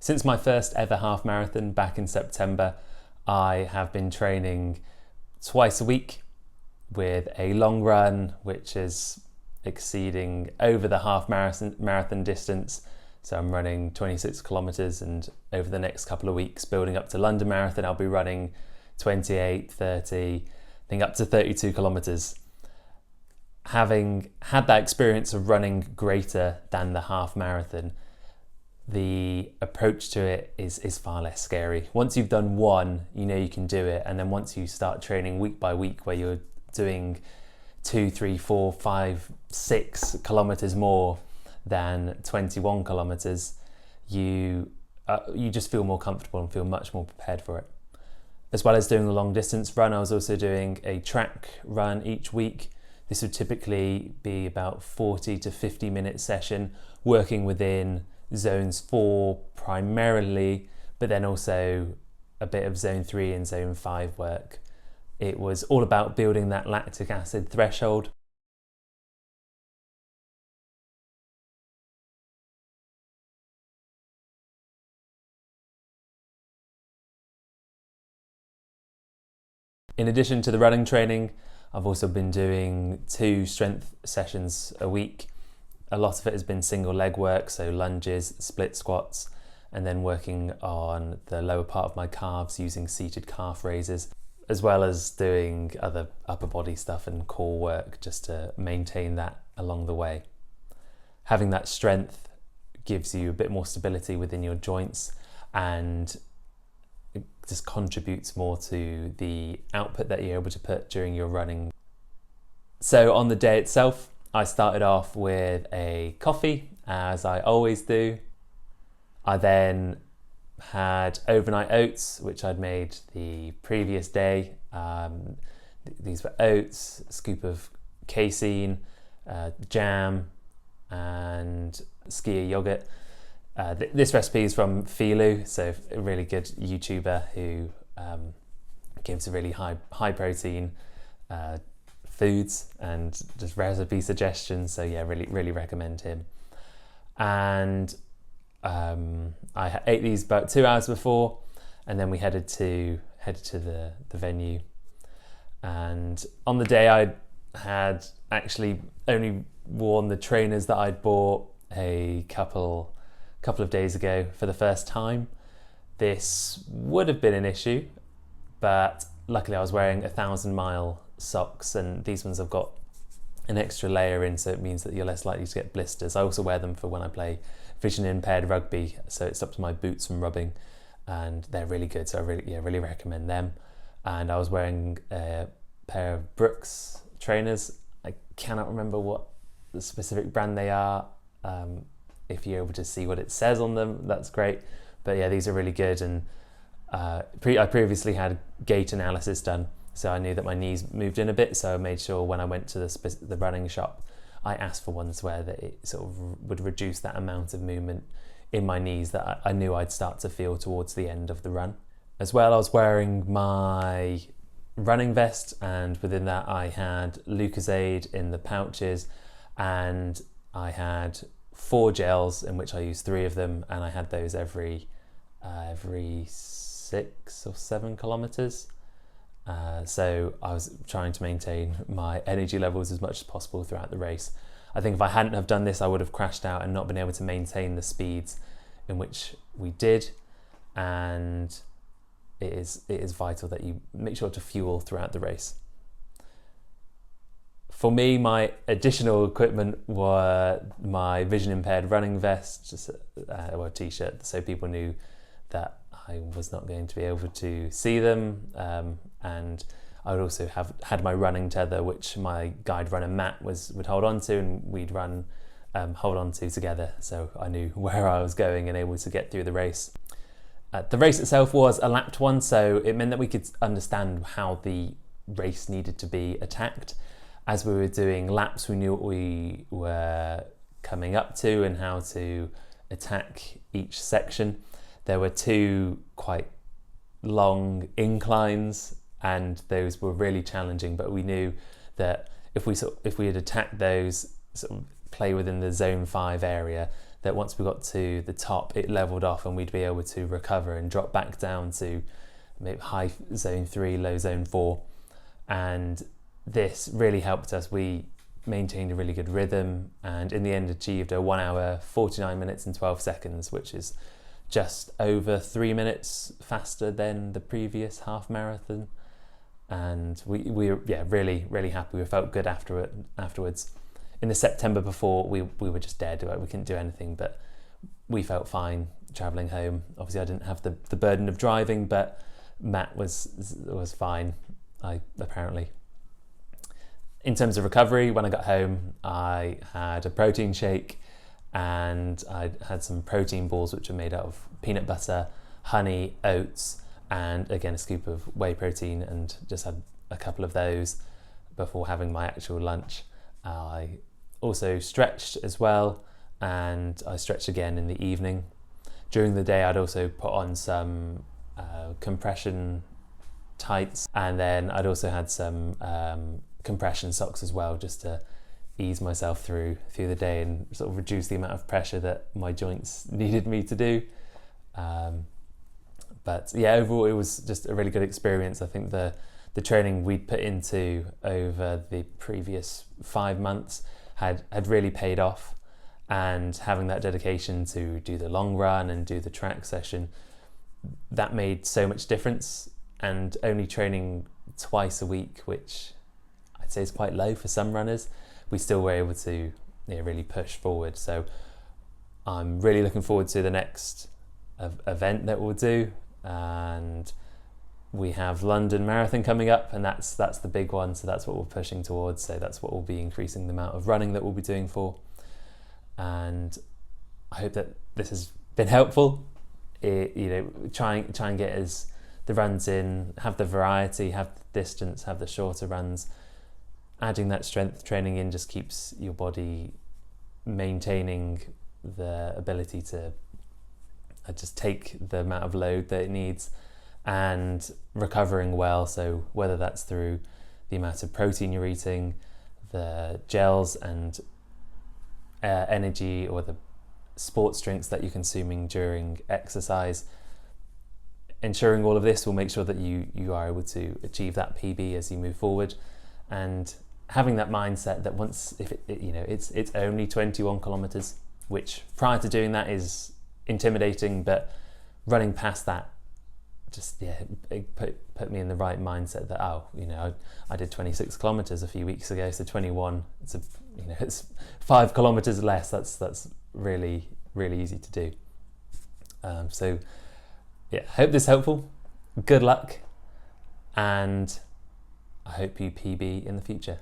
Since my first ever half marathon back in September, I have been training twice a week with a long run, which is exceeding over the half marathon distance. So I'm running 26 kilometers, and over the next couple of weeks, building up to London Marathon, I'll be running 28, 30, I think up to 32 kilometers. Having had that experience of running greater than the half marathon, the approach to it is far less scary. Once you've done one, you know you can do it. And then once you start training week by week, where you're doing 2, 3, 4, 5, 6 kilometers more than 21 kilometers, you just feel more comfortable and feel much more prepared for it. As well as doing the long distance run, I was also doing a track run each week. This would typically be about 40 to 50 minute session, working within zones 4 primarily, but then also a bit of zone 3 and zone 5 work. It was all about building that lactic acid threshold. In addition to the running training, I've also been doing 2 strength sessions a week. A lot of it has been single leg work, so lunges, split squats, and then working on the lower part of my calves using seated calf raises, as well as doing other upper body stuff and core work just to maintain that along the way. Having that strength gives you a bit more stability within your joints, and it just contributes more to the output that you're able to put during your running. So on the day itself, I started off with a coffee, as I always do. I then had overnight oats, which I'd made the previous day. These were oats, a scoop of casein, jam, and skyr yogurt. This recipe is from Philu, so a really good YouTuber who gives really high protein foods and just recipe suggestions. So yeah, really recommend him. And I ate these about 2 hours before, and then we headed to the venue. And on the day, I had actually only worn the trainers that I'd bought a couple of days ago for the first time. This would have been an issue, but luckily I was wearing 1,000-mile socks, and these ones have got an extra layer in, so it means that you're less likely to get blisters. I also wear them for when I play Vision-Impaired rugby, so it stops my boots from rubbing, and they're really good, so I really recommend them. And I was wearing a pair of Brooks trainers. I cannot remember what the specific brand they are. If you're able to see what it says on them, that's great. But yeah, these are really good. And I previously had gait analysis done, so I knew that my knees moved in a bit. So I made sure when I went to the running shop, I asked for ones where that it sort of would reduce that amount of movement in my knees that I knew I'd start to feel towards the end of the run. As well, I was wearing my running vest, and within that I had Lucozade in the pouches, and I had 4 gels, in which I used 3 of them, and I had those every 6 or 7 kilometers. So I was trying to maintain my energy levels as much as possible throughout the race. I think if I hadn't have done this, I would have crashed out and not been able to maintain the speeds in which we did. And it is vital that you make sure to fuel throughout the race. For me, my additional equipment were my Vision-Impaired running vest, just a t-shirt, so people knew that I was not going to be able to see them. And I would also have had my running tether, which my guide runner Matt would hold on to, and we'd run hold on to together, so I knew where I was going and able to get through the race. The race itself was a lapped one, so it meant that we could understand how the race needed to be attacked. As we were doing laps, we knew what we were coming up to and how to attack each section. There were 2 quite long inclines, and those were really challenging, but we knew that if we had attacked those, sort of play within the zone 5 area, that once we got to the top, it leveled off and we'd be able to recover and drop back down to maybe high zone 3, low zone 4. And this really helped us. We maintained a really good rhythm and in the end achieved a 1 hour, 49 minutes and 12 seconds, which is just over 3 minutes faster than the previous half marathon. And we were really happy. We felt good afterwards. In the September before, we were just dead. We couldn't do anything, but we felt fine travelling home. Obviously I didn't have the burden of driving, but Matt was fine, apparently. In terms of recovery, when I got home, I had a protein shake and I had some protein balls which are made out of peanut butter, honey, oats, and again a scoop of whey protein, and just had a couple of those before having my actual lunch. I also stretched as well, and I stretched again in the evening. During the day I'd also put on some compression tights, and then I'd also had some compression socks as well, just to ease myself through the day and sort of reduce the amount of pressure that my joints needed me to do. But yeah, overall it was just a really good experience. I think the training we'd put into over the previous 5 months had really paid off, and having that dedication to do the long run and do the track session, that made so much difference. And only training twice a week, which I'd say is quite low for some runners, we still were able to really push forward. So I'm really looking forward to the next event that we'll do, and we have London Marathon coming up, and that's the big one. So that's what we're pushing towards. So that's what we'll be increasing the amount of running that we'll be doing for. And I hope that this has been helpful. Try and get the runs in, have the variety, have the distance, have the shorter runs. Adding that strength training in just keeps your body maintaining the ability to just take the amount of load that it needs and recovering well. So whether that's through the amount of protein you're eating, the gels and energy, or the sports drinks that you're consuming during exercise, ensuring all of this will make sure that you are able to achieve that PB as you move forward. And having that mindset that once, if it's only 21 kilometers, which prior to doing that is intimidating, but running past that just it put me in the right mindset that I did 26 kilometers a few weeks ago, so 21, it's 5 kilometers less. That's really easy to do. So yeah, hope this is helpful. Good luck, and I hope you PB in the future.